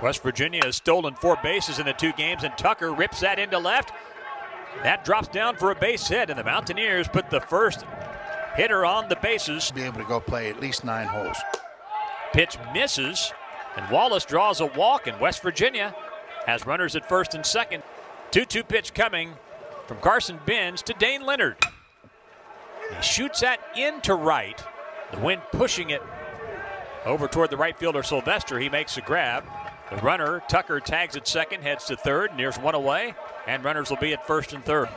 West Virginia has stolen 4 bases in the 2 games, and Tucker rips that into left. That drops down for a base hit, and the Mountaineers put the first hitter on the bases. Be able to go play at least 9 holes. Pitch misses, and Wallace draws a walk, and West Virginia has runners at first and second. 2-2 pitch coming from Carson Benz to Dane Leonard. He shoots that into right. The wind pushing it over toward the right fielder Sylvester. He makes a grab. The runner, Tucker, tags at second, heads to third, and there's one away, and runners will be at first and third.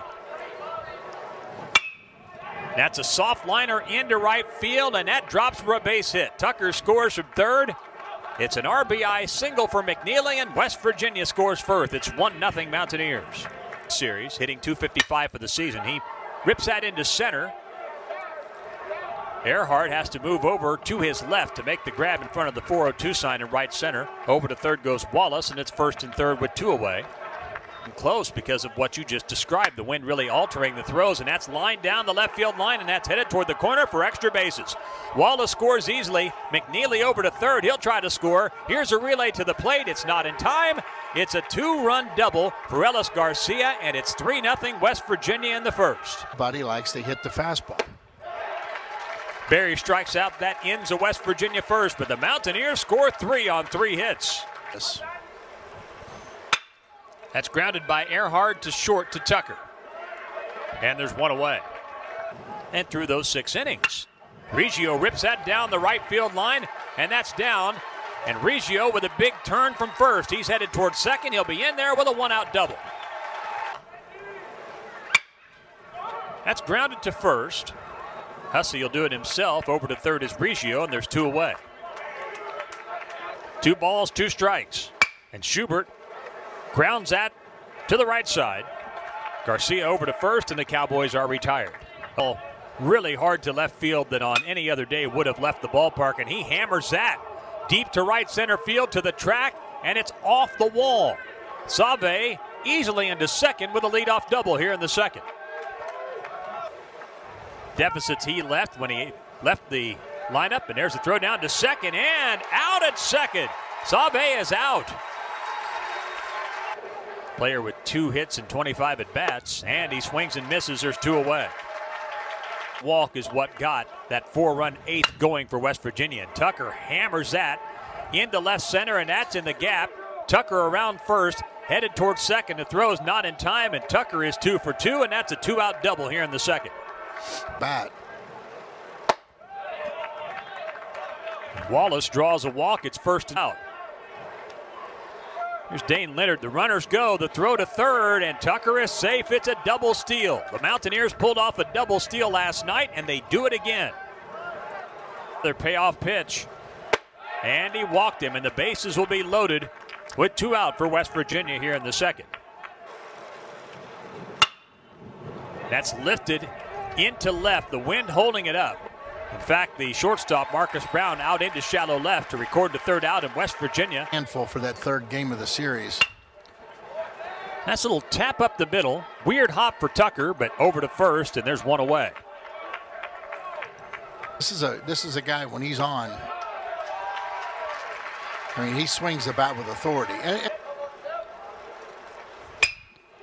That's a soft liner into right field, and that drops for a base hit. Tucker scores from third. It's an RBI single for McNeely, and West Virginia scores first. It's 1-0 Mountaineers. Series, hitting .255 for the season. He rips that into center. Earhart has to move over to his left to make the grab in front of the 402 sign in right center. Over to third goes Wallace, and it's first and third with 2 away. And close because of what you just described, the wind really altering the throws, and that's lined down the left field line, and that's headed toward the corner for extra bases. Wallace scores easily. McNeely over to third. He'll try to score. Here's a relay to the plate. It's not in time. It's a 2-run double for Ellis Garcia, and it's 3-0 West Virginia in the first. Buddy likes to hit the fastball. Berry strikes out. That ends a West Virginia first, but the Mountaineers score 3 on 3 hits. Yes. That's grounded by Earhart to short to Tucker. And there's 1 away. And through those 6 innings, Reggio rips that down the right field line, and that's down. And Reggio with a big turn from first. He's headed towards second. He'll be in there with a 1-out double. That's grounded to first. Hussey will do it himself. Over to third is Reggio, and there's 2 away. 2 balls, 2 strikes. And Schubert grounds that to the right side. Garcia over to first, and the Cowboys are retired. Oh, really hard to left field that on any other day would have left the ballpark, and he hammers that deep to right center field to the track, and it's off the wall. Save easily into second with a leadoff double here in the second. Deficits he left when he left the lineup, and there's a throw down to second and out at second. Save is out. Player with 2 hits and 25 at bats, and he swings and misses. There's 2 away. Walk is what got that 4-run 8th going for West Virginia. And Tucker hammers that into left center, and that's in the gap. Tucker around first, headed towards second. The throw's not in time, and Tucker is 2 for 2, and that's a 2-out double here in the second. Bat. Wallace draws a walk. It's first out. Here's Dane Leonard. The runners go. The throw to third, and Tucker is safe. It's a double steal. The Mountaineers pulled off a double steal last night, and they do it again. Their payoff pitch. And he walked him, and the bases will be loaded with 2 out for West Virginia here in the second. That's lifted into left, the wind holding it up. In fact, the shortstop, Marcus Brown, out into shallow left to record the 3rd out in West Virginia. Handful for that 3rd game of the series. That's a little tap up the middle. Weird hop for Tucker, but over to first, and there's 1 away. This is a guy, when he's on, I mean, he swings the bat with authority.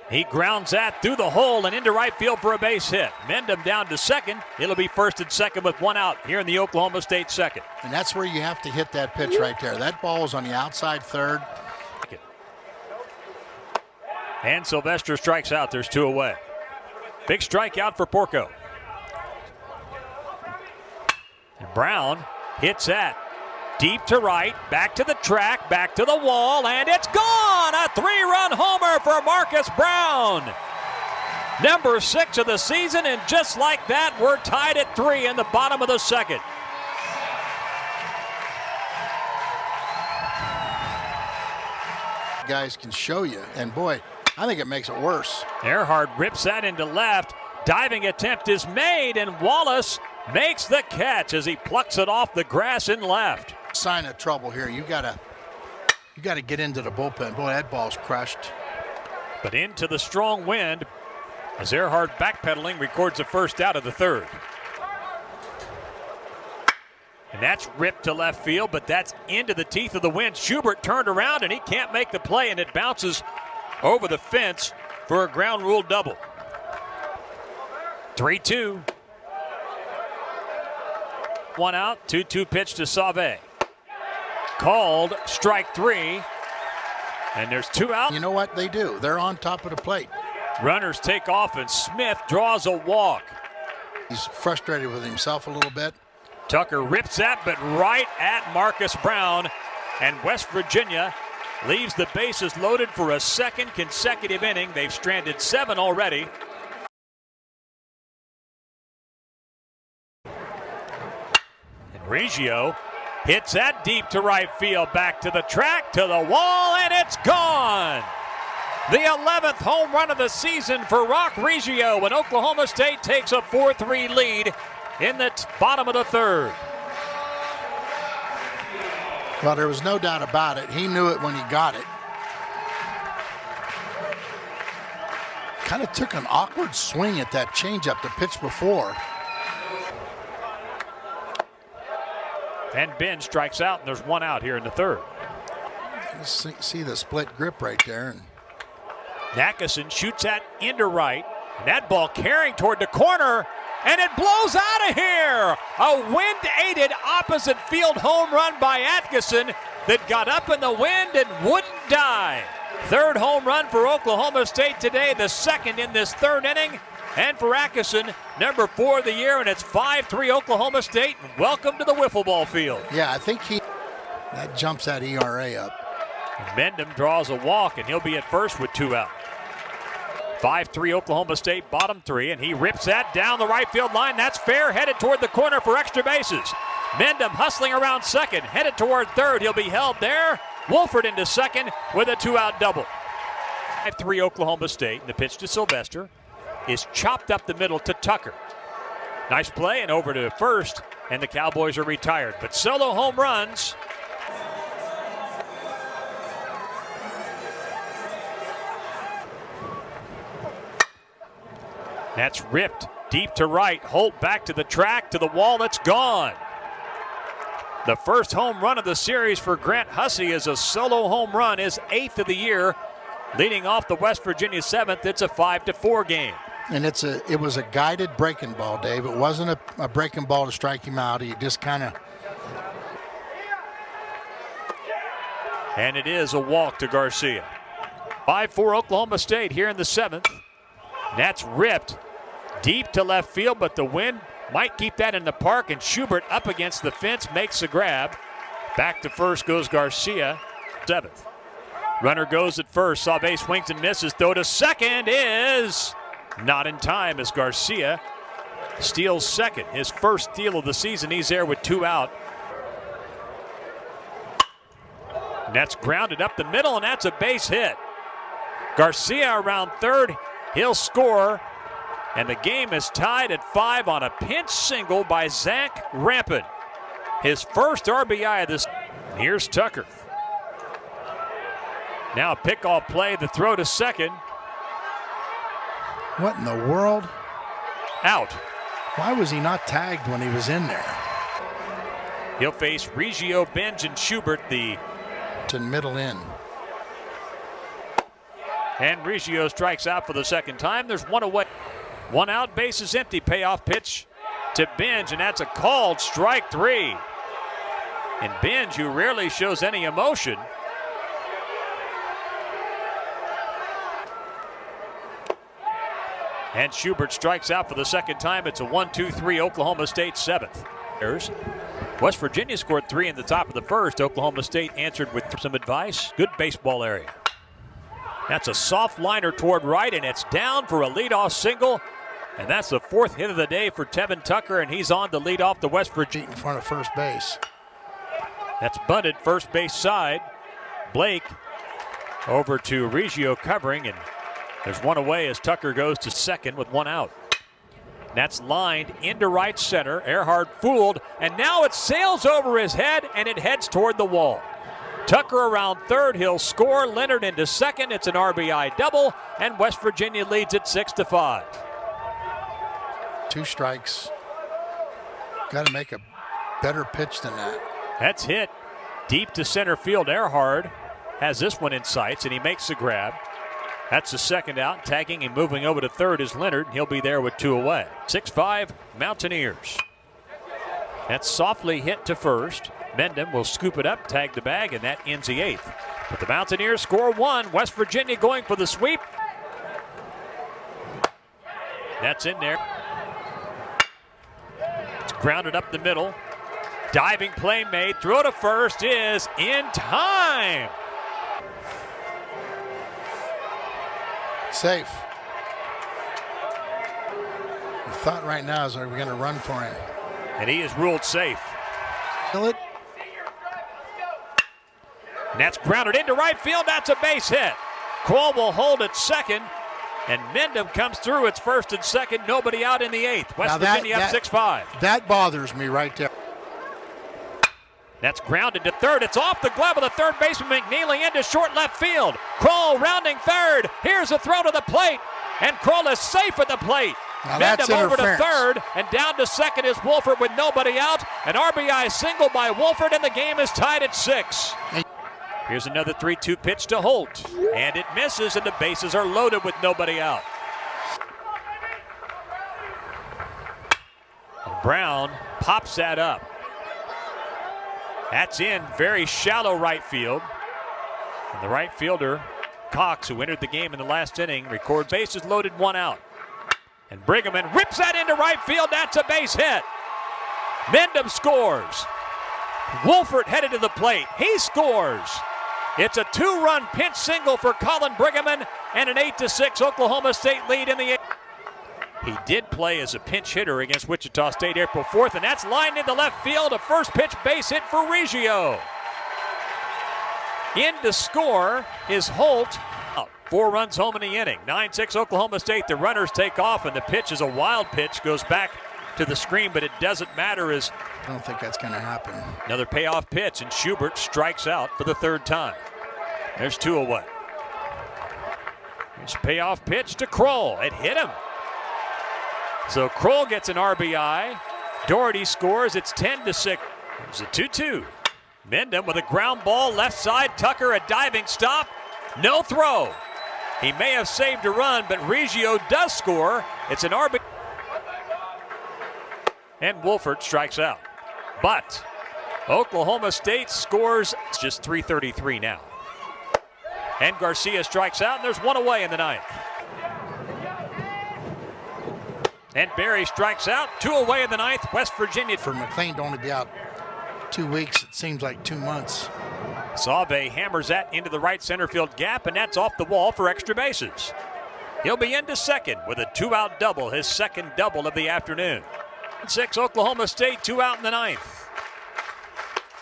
He grounds that through the hole and into right field for a base hit. Mendham down to second. It'll be first and second with 1 out here in the Oklahoma State second. And that's where you have to hit that pitch right there. That ball's on the outside third. And Sylvester strikes out. There's 2 away. Big strikeout for Porco. And Brown hits that. Deep to right, back to the track, back to the wall, and it's gone! A 3-run homer for Marcus Brown. Number 6 of the season, and just like that, we're tied at 3 in the bottom of the second. Guys can show you, and boy, I think it makes it worse. Earhart rips that into left. Diving attempt is made, and Wallace makes the catch as he plucks it off the grass in left. Sign of trouble here. You gotta get into the bullpen. Boy, that ball's crushed. But into the strong wind as Earhart backpedaling records the 1st out of the 3rd. And that's ripped to left field, but that's into the teeth of the wind. Schubert turned around, and he can't make the play, and it bounces over the fence for a ground rule double. 3-2. One out, 2-2 pitch to Sauvé. Called strike three, and there's two out. You know what they do? They're on top of the plate. Runners take off, and Smith draws a walk. He's frustrated with himself a little bit. Tucker rips that, but right at Marcus Brown, and West Virginia leaves the bases loaded for a second consecutive inning. They've stranded 7 already. And Reggio hits that deep to right field, back to the track, to the wall, and it's gone! The 11th home run of the season for Rock Reggio when Oklahoma State takes a 4-3 lead in the bottom of the third. Well, there was no doubt about it. He knew it when he got it. Kind of took an awkward swing at that changeup the pitch before. And Ben strikes out, and there's one out here in the third. See the split grip right there. And Atkinson shoots that into right, and that ball carrying toward the corner, and it blows out of here! A wind-aided opposite field home run by Atkinson that got up in the wind and wouldn't die. Third home run for Oklahoma State today, the second in this third inning. And for Atkinson, number 4 of the year, and it's 5-3 Oklahoma State. Welcome to the wiffle ball field. yeah, I think that jumps that ERA up. And Mendham draws a walk, and he'll be at first with 2 out. 5-3 Oklahoma State, bottom 3, and he rips that down the right field line. That's fair, headed toward the corner for extra bases. Mendham hustling around second, headed toward third. He'll be held there. Wolford into second with a 2-out double. 5-3 Oklahoma State, and the pitch to Sylvester is chopped up the middle to Tucker. Nice play, and over to first, and the Cowboys are retired. But solo home runs. That's ripped deep to right. Holt back to the track, to the wall. It's gone. The first home run of the series for Grant Hussey is a solo home run, his 8th of the year, leading off the West Virginia 7th. It's a 5-4 game. And it was a guided breaking ball, Dave. It wasn't a breaking ball to strike him out. He just kind of. And it is a walk to Garcia. 5-4 Oklahoma State here in the 7th. That's ripped deep to left field, but the wind might keep that in the park, and Schubert up against the fence makes the grab. Back to first goes Garcia, 7th. Runner goes at first. Sauvé swings and misses. Throw to second is not in time as Garcia steals second. His first steal of the season. He's there with 2 out. And that's grounded up the middle, and that's a base hit. Garcia around third. He'll score, and the game is tied at 5 on a pinch single by Zach Rampin. His first RBI of this. Here's Tucker. Now a pickoff play, the throw to second. What in the world? Out. Why was he not tagged when he was in there? He'll face Reggio, Benj, and Schubert, the To middle in. And Reggio strikes out for the second time. There's one away. 1 out, base is empty. Payoff pitch to Benj, and that's a called strike 3. And Benj, who rarely shows any emotion, and Schubert strikes out for the second time. It's a 1-2-3 Oklahoma State 7th. West Virginia scored 3 in the top of the first. Oklahoma State answered with some advice. Good baseball area. That's a soft liner toward right, and it's down for a leadoff single. And that's the 4th hit of the day for Tevin Tucker, and he's on to lead off the West Virginia. In front of first base. That's bunted first base side. Blake over to Reggio covering, and there's one away as Tucker goes to second with 1 out. That's lined into right center. Earhart fooled, and now it sails over his head, and it heads toward the wall. Tucker around third, he'll score. Leonard into second. It's an RBI double, and West Virginia leads it 6-5. 2 strikes. Got to make a better pitch than that. That's hit deep to center field. Earhart has this one in sights, and he makes the grab. That's the second out. Tagging and moving over to third is Leonard. He'll be there with 2 away. 6-5 Mountaineers. That's softly hit to first. Mendham will scoop it up, tag the bag, and that ends the 8th. But the Mountaineers score 1. West Virginia going for the sweep. That's in there. It's grounded up the middle. Diving play made. Throw to first is in time. Safe. The thought right now is, are we going to run for him? And he is ruled safe. Kill it. And that's grounded into right field. That's a base hit. Kroll will hold at second. And Mendham comes through. It's first and second. Nobody out in the 8th. West Virginia up 6-5. That bothers me right there. That's grounded to third. It's off the glove of the third baseman McNeely into short left field. Kroll rounding third. Here's a throw to the plate. And Kroll is safe at the plate. Now Mendham over to third, and down to second is Wolford with nobody out. An RBI single by Wolford, and the game is tied at 6. Here's another 3-2 pitch to Holt, and it misses, and the bases are loaded with nobody out. And Brown pops that up. That's in very shallow right field. And the right fielder, Cox, who entered the game in the last inning, records bases loaded, 1 out. And Briggerman rips that into right field. That's a base hit. Mendham scores. Wolford headed to the plate. He scores. It's a 2-run pinch single for Colin Briggerman and an 8-6 Oklahoma State lead in the 8th. He did play as a pinch hitter against Wichita State April 4th, and that's lined into left field. A first pitch base hit for Reggio. In to score is Holt. 4 runs home in the inning. 9-6 Oklahoma State. The runners take off, and the pitch is a wild pitch. Goes back to the screen, but it doesn't matter as I don't think that's going to happen. another payoff pitch, and Schubert strikes out for the 3rd time. There's 2 away. There's payoff pitch to Kroll. It hit him. So Kroll gets an RBI. Doherty scores. It's 10-6. There's a 2-2. Mendham with a ground ball left side. Tucker a diving stop. No throw. He may have saved a run, but Reggio does score. It's an RBI. And Wolford strikes out. But Oklahoma State scores. It's just 3:33 now. And Garcia strikes out, and there's 1 away in the 9th. And Berry strikes out, 2 away in the 9th. West Virginia. For McLean to only be out 2 weeks, it seems like 2 months. Sauve hammers that into the right center field gap, and that's off the wall for extra bases. He'll be into second with a 2-out double, his second double of the afternoon. 6 Oklahoma State, 2 out in the 9th.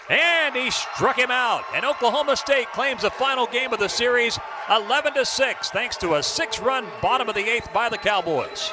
And he struck him out, and Oklahoma State claims the final game of the series, 11-6, thanks to a 6-run bottom of the 8th by the Cowboys.